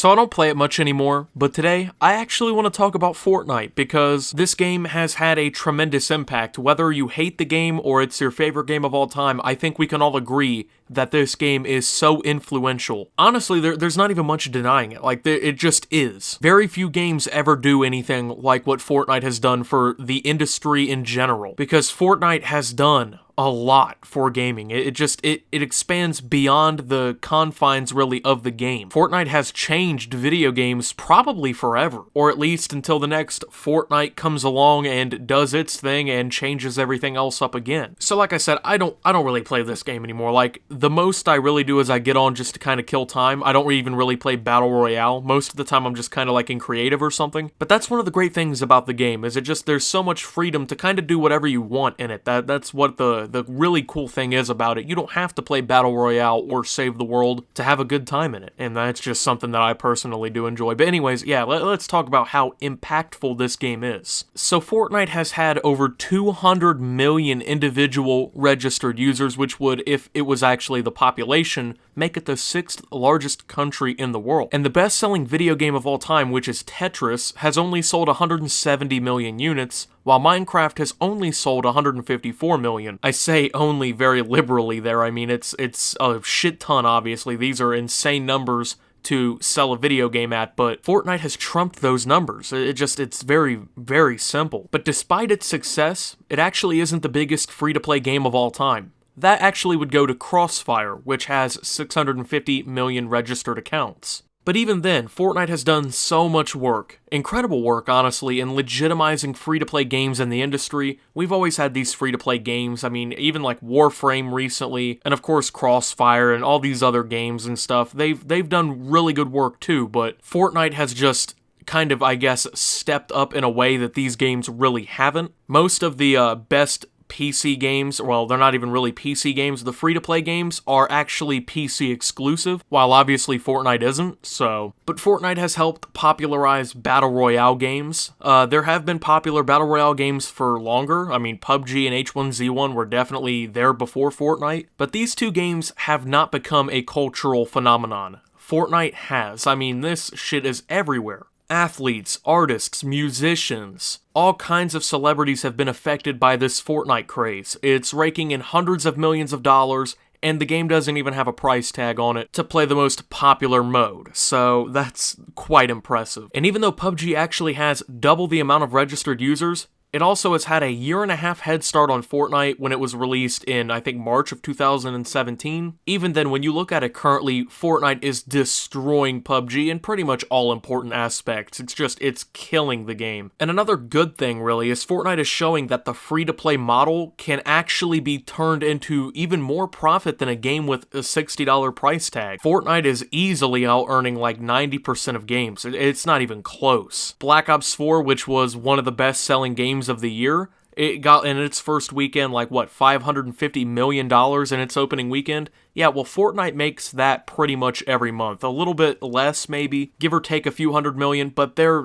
So I don't play it much anymore, but today I actually want to talk about Fortnite because this game has had a tremendous impact. Whether you hate the game or it's your favorite game of all time, I think we can all agree that this game is so influential. Honestly, there's not even much denying it. Like, it just is. Very few games ever do anything like what Fortnite has done for the industry in general, because Fortnite has done a lot for gaming. It expands beyond the confines, really, of the game. Fortnite has changed video games probably forever, or at least until the next Fortnite comes along and does its thing and changes everything else up again. So like I said, I don't really play this game anymore. Like, the most I really do is I get on just to kind of kill time. I don't even really play Battle Royale. Most of the time I'm just kind of like in creative or something. But that's one of the great things about the game, is there's so much freedom to kind of do whatever you want in it. That's what the really cool thing is about it. You don't have to play Battle Royale or Save the World to have a good time in it, and that's just something that I personally do enjoy. But anyways, yeah, let's talk about how impactful this game is. So Fortnite has had over 200 million individual registered users, which would, if it was actually the population, make it the 6th largest country in the world. And the best-selling video game of all time, which is Tetris, has only sold 170 million units, while Minecraft has only sold 154 million. I say only very liberally there. I mean, it's a shit ton, obviously. These are insane numbers to sell a video game at, but Fortnite has trumped those numbers. It's very, very simple. But despite its success, it actually isn't the biggest free-to-play game of all time. That actually would go to Crossfire, which has 650 million registered accounts. But even then, Fortnite has done so much work, incredible work honestly, in legitimizing free-to-play games in the industry. We've always had these free-to-play games. I mean, even like Warframe recently, and of course Crossfire and all these other games and stuff. They've done really good work too, but Fortnite has just kind of, I guess, stepped up in a way that these games really haven't. Most of the best PC games, well, they're not even really PC games, the free-to-play games are actually PC exclusive, while obviously Fortnite isn't, so. But Fortnite has helped popularize Battle Royale games. There have been popular Battle Royale games for longer. I mean, PUBG and H1Z1 were definitely there before Fortnite, but these two games have not become a cultural phenomenon. Fortnite has. I mean, this shit is everywhere. Athletes, artists, musicians, all kinds of celebrities have been affected by this Fortnite craze. It's raking in hundreds of millions of dollars, and the game doesn't even have a price tag on it to play the most popular mode, so that's quite impressive. And even though PUBG actually has double the amount of registered users, it also has had a 1.5-year head start on Fortnite when it was released in, I think, March of 2017. Even then, when you look at it currently, Fortnite is destroying PUBG in pretty much all important aspects. It's killing the game. And another good thing, really, is Fortnite is showing that the free-to-play model can actually be turned into even more profit than a game with a $60 price tag. Fortnite is easily out-earning like 90% of games. It's not even close. Black Ops 4, which was one of the best-selling games of the year, it got in its first weekend like what, $550 million in its opening weekend. Yeah, well, Fortnite makes that pretty much every month. A little bit less, maybe, give or take a few hundred million, but they're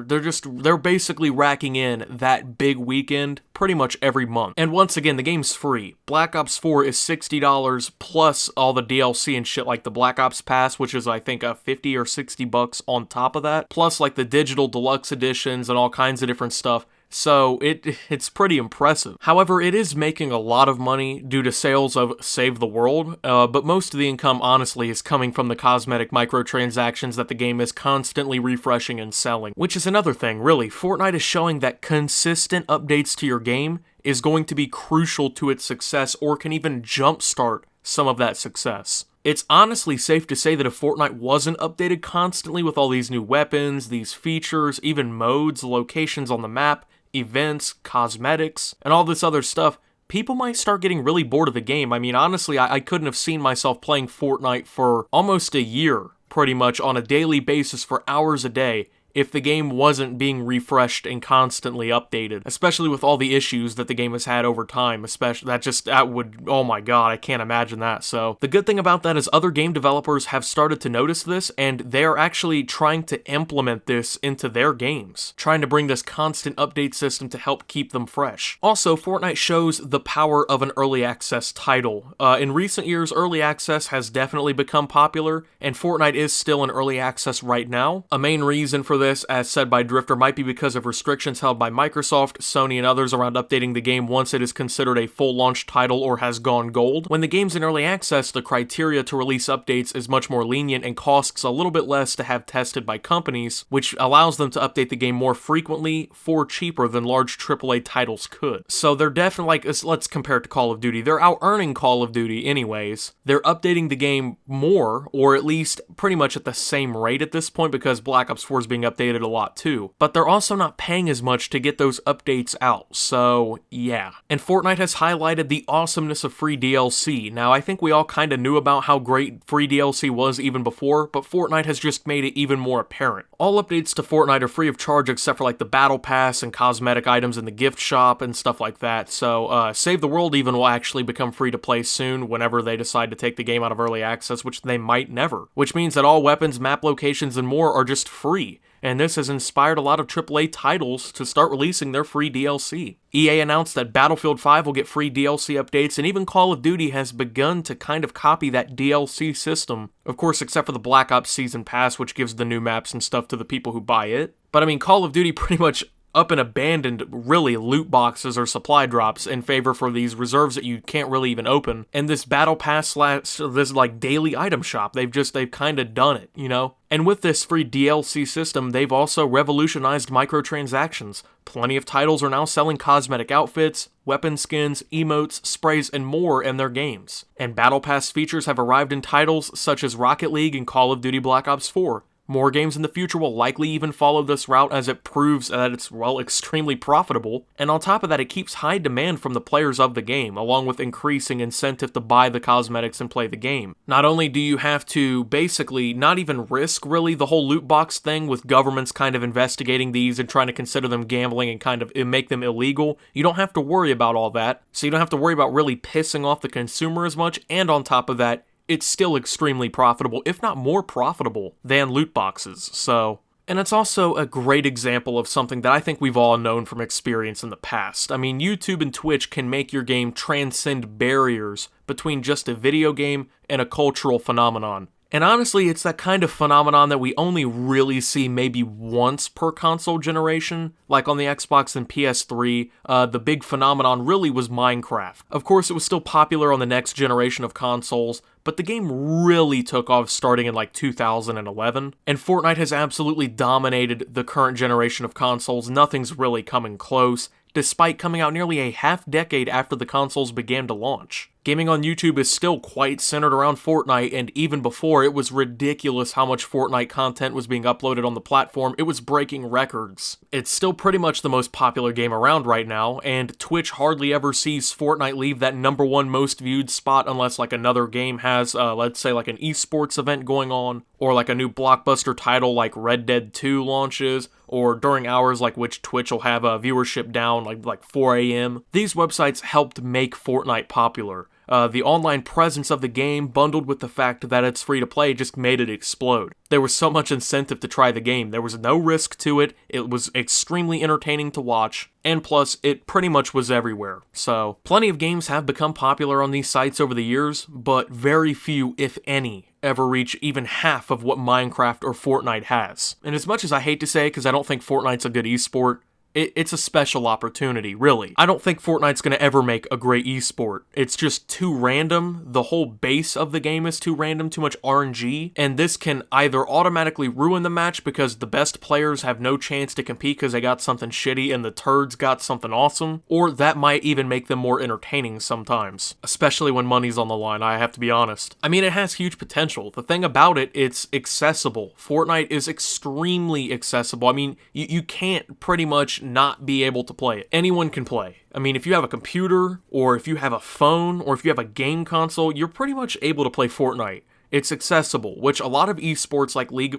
basically racking in that big weekend pretty much every month. And once again, the game's free. Black Ops 4 is $60 plus all the DLC and shit, like the Black Ops Pass, which is I think a 50 or 60 bucks on top of that, plus like the digital deluxe editions and all kinds of different stuff. So it's pretty impressive. However, it is making a lot of money due to sales of Save the World, but most of the income, honestly, is coming from the cosmetic microtransactions that the game is constantly refreshing and selling. Which is another thing, really. Fortnite is showing that consistent updates to your game is going to be crucial to its success, or can even jumpstart some of that success. It's honestly safe to say that if Fortnite wasn't updated constantly with all these new weapons, these features, even modes, locations on the map, events, cosmetics, and all this other stuff, people might start getting really bored of the game. I mean, honestly, I couldn't have seen myself playing Fortnite for almost a year, pretty much, on a daily basis for hours a day, if the game wasn't being refreshed and constantly updated, especially with all the issues that the game has had over time, especially that would, oh my god, I can't imagine that. So the good thing about that is other game developers have started to notice this, and they're actually trying to implement this into their games, trying to bring this constant update system to help keep them fresh. Also, Fortnite shows the power of an early access title. In recent years, early access has definitely become popular, and Fortnite is still in early access right now. A main reason for this, as said by Drifter, might be because of restrictions held by Microsoft, Sony, and others around updating the game once it is considered a full launch title or has gone gold. When the game's in early access, the criteria to release updates is much more lenient and costs a little bit less to have tested by companies, which allows them to update the game more frequently for cheaper than large AAA titles could. So they're definitely, let's compare it to Call of Duty. They're out-earning Call of Duty anyways. They're updating the game more, or at least pretty much at the same rate at this point, because Black Ops 4 is being updated a lot too. But they're also not paying as much to get those updates out, so yeah. And Fortnite has highlighted the awesomeness of free DLC. Now, I think we all kind of knew about how great free DLC was even before, but Fortnite has just made it even more apparent. All updates to Fortnite are free of charge except for like the Battle Pass and cosmetic items in the gift shop and stuff like that, so Save the World even will actually become free to play soon whenever they decide to take the game out of early access, which they might never. Which means that all weapons, map locations, and more are just free. And this has inspired a lot of AAA titles to start releasing their free DLC. EA announced that Battlefield 5 will get free DLC updates, and even Call of Duty has begun to kind of copy that DLC system. Of course, except for the Black Ops Season Pass, which gives the new maps and stuff to the people who buy it. But I mean, Call of Duty pretty much up and abandoned, really, loot boxes or supply drops in favor for these reserves that you can't really even open. And this Battle Pass this like daily item shop, they've kind of done it, you know? And with this free DLC system, they've also revolutionized microtransactions. Plenty of titles are now selling cosmetic outfits, weapon skins, emotes, sprays, and more in their games. And Battle Pass features have arrived in titles such as Rocket League and Call of Duty Black Ops 4. More games in the future will likely even follow this route as it proves that it's, well, extremely profitable, and on top of that, it keeps high demand from the players of the game, along with increasing incentive to buy the cosmetics and play the game. Not only do you have to basically not even risk, really, the whole loot box thing with governments kind of investigating these and trying to consider them gambling and kind of make them illegal, you don't have to worry about all that, so you don't have to worry about really pissing off the consumer as much, and on top of that, it's still extremely profitable, if not more profitable, than loot boxes, so. And it's also a great example of something that I think we've all known from experience in the past. I mean, YouTube and Twitch can make your game transcend barriers between just a video game and a cultural phenomenon. And honestly, it's that kind of phenomenon that we only really see maybe once per console generation. Like on the Xbox and PS3, the big phenomenon really was Minecraft. Of course, it was still popular on the next generation of consoles, but the game really took off starting in like 2011. And Fortnite has absolutely dominated the current generation of consoles. Nothing's really coming close, despite coming out nearly a half-decade after the consoles began to launch. Gaming on YouTube is still quite centered around Fortnite, and even before, it was ridiculous how much Fortnite content was being uploaded on the platform. It was breaking records. It's still pretty much the most popular game around right now, and Twitch hardly ever sees Fortnite leave that #1 most viewed spot unless like another game has, let's say like an eSports event going on, or like a new blockbuster title like Red Dead 2 launches, or during hours like which Twitch will have a viewership down like 4 a.m. These websites helped make Fortnite popular. The online presence of the game, bundled with the fact that it's free to play, just made it explode. There was so much incentive to try the game. There was no risk to it. It was extremely entertaining to watch. And plus, it pretty much was everywhere. So, plenty of games have become popular on these sites over the years, but very few, if any, ever reach even half of what Minecraft or Fortnite has. And as much as I hate to say, because I don't think Fortnite's a good esport, it's a special opportunity, really. I don't think Fortnite's going to ever make a great esport. It's just too random. The whole base of the game is too random, too much RNG, and this can either automatically ruin the match because the best players have no chance to compete because they got something shitty and the turds got something awesome, or that might even make them more entertaining sometimes, especially when money's on the line, I have to be honest. I mean, it has huge potential. The thing about it, it's accessible. Fortnite is extremely accessible. I mean, you can't pretty much not be able to play it. Anyone can play. I mean, if you have a computer, or if you have a phone, or if you have a game console, you're pretty much able to play Fortnite. It's accessible, which a lot of esports like League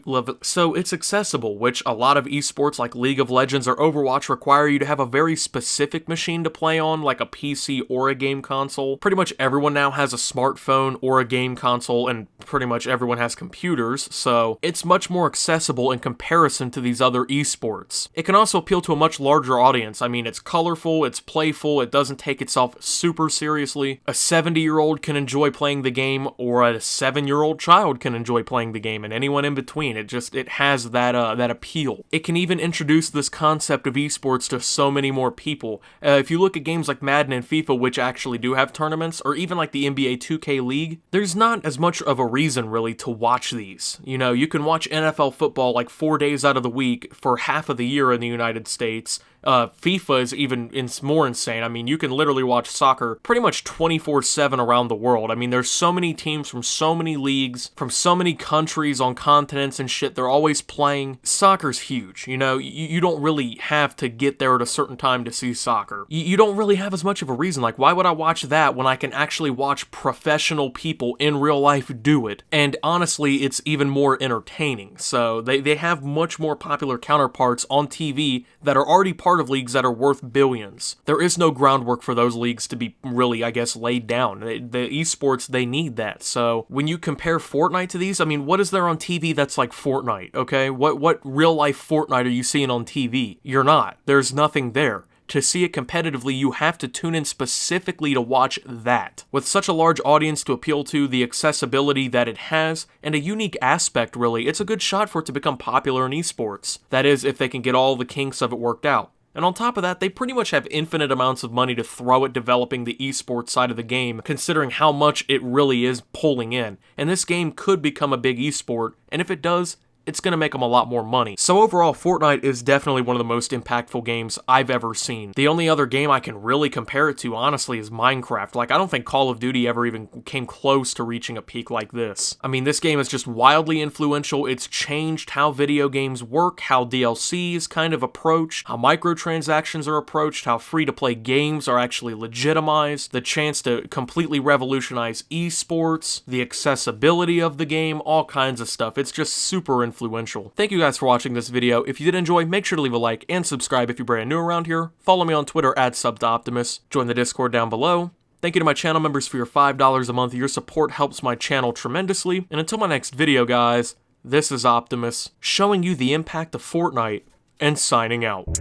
of Legends or Overwatch require you to have a very specific machine to play on, like a PC or a game console. Pretty much everyone now has a smartphone or a game console, and pretty much everyone has computers, so it's much more accessible in comparison to these other esports. It can also appeal to a much larger audience. I mean, it's colorful, it's playful, it doesn't take itself super seriously. A 70-year-old can enjoy playing the game, or a 7-year-old child can enjoy playing the game, and anyone in between. It has that appeal. It can even introduce this concept of esports to so many more people. If you look at games like Madden and FIFA, which actually do have tournaments, or even like the NBA 2K League, there's not as much of a reason really to watch these. You know, you can watch NFL football like 4 days out of the week for half of the year in the United States. FIFA is even more insane. I mean, you can literally watch soccer pretty much 24/7 around the world. I mean, there's so many teams from so many leagues, from so many countries on continents and shit. They're always playing. Soccer's huge. You know, you don't really have to get there at a certain time to see soccer. You don't really have as much of a reason. Like, why would I watch that when I can actually watch professional people in real life do it? And honestly, it's even more entertaining. So they have much more popular counterparts on TV that are already part of leagues that are worth billions. There is no groundwork for those leagues to be really, I guess, laid down. The esports, they need that. So when you compare Fortnite to these, I mean, what is there on TV that's like Fortnite, okay? What real life Fortnite are you seeing on TV? You're not. There's nothing there. To see it competitively, you have to tune in specifically to watch that. With such a large audience to appeal to, the accessibility that it has, and a unique aspect really, it's a good shot for it to become popular in esports. That is, if they can get all the kinks of it worked out. And on top of that, they pretty much have infinite amounts of money to throw at developing the esports side of the game, considering how much it really is pulling in. And this game could become a big esport, and if it does, it's going to make them a lot more money. So overall, Fortnite is definitely one of the most impactful games I've ever seen. The only other game I can really compare it to, honestly, is Minecraft. Like, I don't think Call of Duty ever even came close to reaching a peak like this. I mean, this game is just wildly influential. It's changed how video games work, how DLCs kind of approach, how microtransactions are approached, how free-to-play games are actually legitimized, the chance to completely revolutionize esports, the accessibility of the game, all kinds of stuff. It's just super influential. Thank you guys for watching this video. If you did enjoy, make sure to leave a like and subscribe if you're brand new around here. Follow me on Twitter @SubToOptimus. Join the Discord down below. Thank you to my channel members for your $5 a month. Your support helps my channel tremendously. And until my next video, guys, this is Optimus, showing you the impact of Fortnite and signing out.